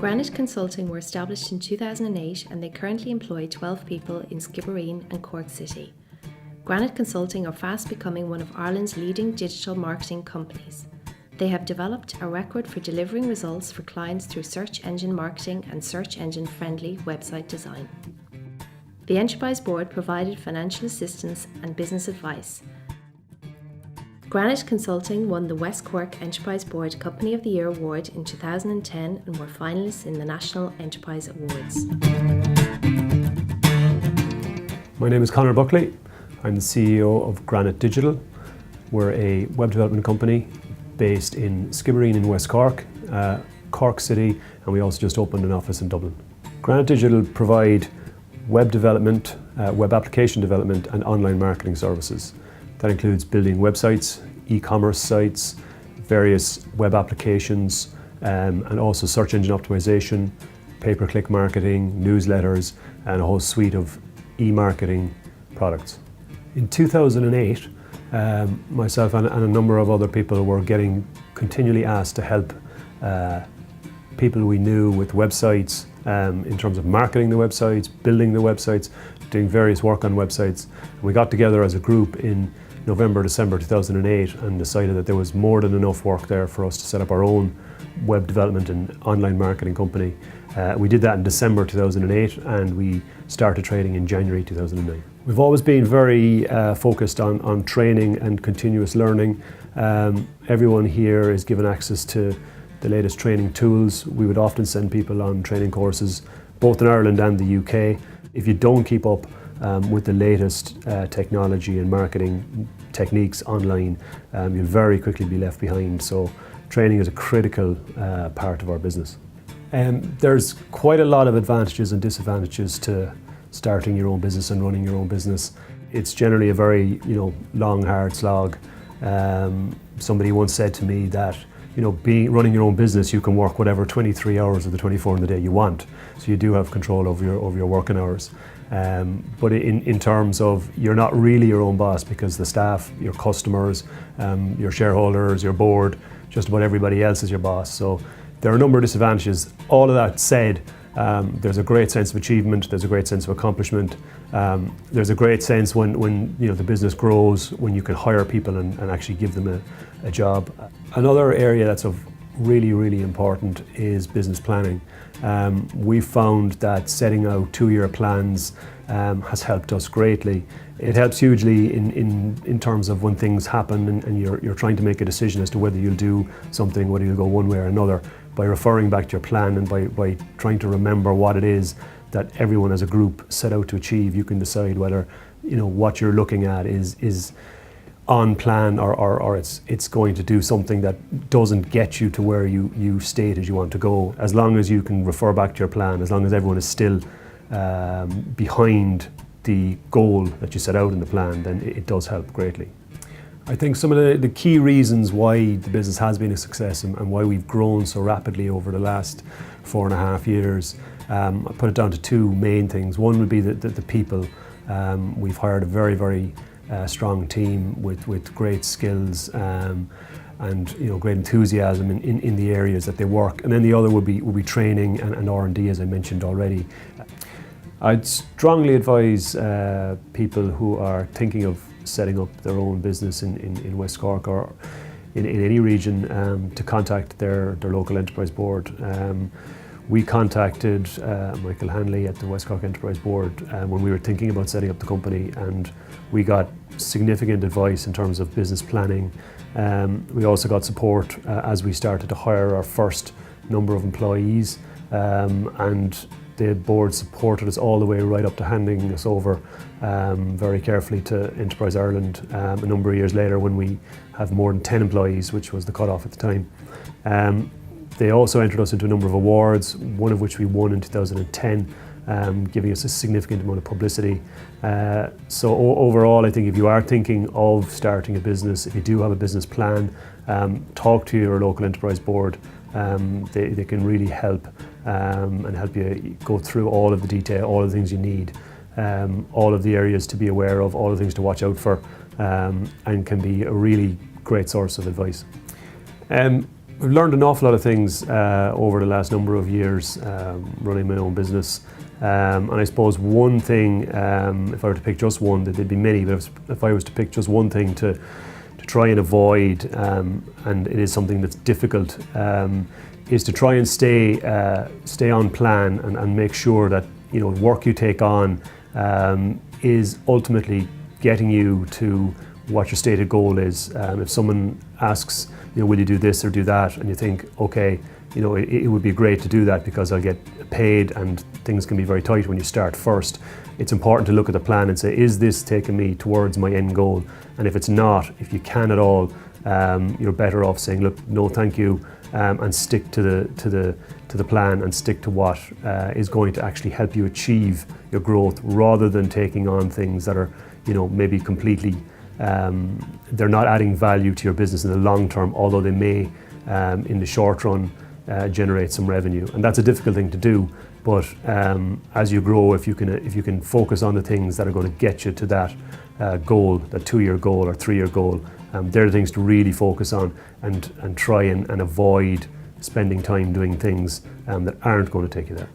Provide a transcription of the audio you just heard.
Granite Consulting were established in 2008 and they currently employ 12 people in Skibbereen and Cork City. Granite Consulting are fast becoming one of Ireland's leading digital marketing companies. They have developed a record for delivering results for clients through search engine marketing and search engine friendly website design. The Enterprise Board provided financial assistance and business advice. Granite Consulting won the West Cork Enterprise Board Company of the Year Award in 2010 and were finalists in the National Enterprise Awards. My name is Conor Buckley. I'm the CEO of Granite Digital. We're a web development company based in Skibbereen in West Cork, Cork City, and we also just opened an office in Dublin. Granite Digital provide web development, web application development and online marketing services. That includes building websites, e-commerce sites, various web applications, and also search engine optimization, pay-per-click marketing, newsletters, and a whole suite of e-marketing products. In 2008, myself and a number of other people were getting continually asked to help people we knew with websites, in terms of marketing the websites, building the websites, doing various work on websites. We got together as a group in November, December 2008 and decided that there was more than enough work there for us to set up our own web development and online marketing company. We did that in December 2008 and we started trading in January 2009. We've always been very focused on training and continuous learning. Everyone here is given access to the latest training tools. We would often send people on training courses, both in Ireland and the UK. If you don't keep up with the latest technology and marketing techniques online, you'll very quickly be left behind. So training is a critical part of our business. There's quite a lot of advantages and disadvantages to starting your own business and running your own business. It's generally a very long, hard slog. Somebody once said to me that running your own business, you can work whatever 23 hours of the 24 in the day you want. So you do have control over your working hours. But in terms of, you're not really your own boss because the staff, your customers, your shareholders, your board, just about everybody else is your boss. So there are a number of disadvantages. All of that said, there's a great sense of achievement, there's a great sense of accomplishment, there's a great sense when the business grows, when you can hire people and actually give them a job. Another area that's of really important is business planning. We've found that setting out 2-year plans has helped us greatly. It helps hugely in terms of when things happen and you're trying to make a decision as to whether you'll do something, whether you'll go one way or another. By referring back to your plan and by trying to remember what it is that everyone as a group set out to achieve, you can decide whether what you're looking at is on plan or it's going to do something that doesn't get you to where you stated you want to go. As long as you can refer back to your plan, as long as everyone is still behind the goal that you set out in the plan, then it does help greatly. I think some of the key reasons why the business has been a success and why we've grown so rapidly over the last 4.5 years, I put it down to 2 main things. One would be the people. We've hired a very strong team with great skills and great enthusiasm in the areas that they work. And then the other would be training and R&D, as I mentioned already. I'd strongly advise people who are thinking of setting up their own business in West Cork or in any region to contact their local enterprise board. We contacted Michael Hanley at the West Cork Enterprise Board when we were thinking about setting up the company, and we got significant advice in terms of business planning. We also got support as we started to hire our first number of employees, and the board supported us all the way right up to handing us over very carefully to Enterprise Ireland a number of years later when we have more than 10 employees, which was the cut-off at the time. They also entered us into a number of awards, one of which we won in 2010, giving us a significant amount of publicity. So overall, I think if you are thinking of starting a business, if you do have a business plan, talk to your local enterprise board. They can really help and help you go through all of the detail, all of the things you need, all of the areas to be aware of, all the things to watch out for, and can be a really great source of advice. I've learned an awful lot of things over the last number of years running my own business. And I suppose one thing, if I were to pick just one, there'd be many, but if I was to pick just one thing to try and avoid, and it is something that's difficult, is to try and stay on plan and make sure that work you take on is ultimately getting you to what your stated goal is. If someone asks, will you do this or do that, and you think, okay, it would be great to do that because I'll get paid and things can be very tight when you start first. It's important to look at the plan and say, is this taking me towards my end goal? And if it's not, if you can at all, you're better off saying, look, no, thank you, and stick to the plan and stick to what is going to actually help you achieve your growth, rather than taking on things that are, maybe completely, they're not adding value to your business in the long term, although they may, in the short run, generate some revenue. And that's a difficult thing to do. But as you grow, if you can focus on the things that are going to get you to that goal, that 2-year goal or 3-year goal, they're the things to really focus on and try and avoid spending time doing things that aren't going to take you there.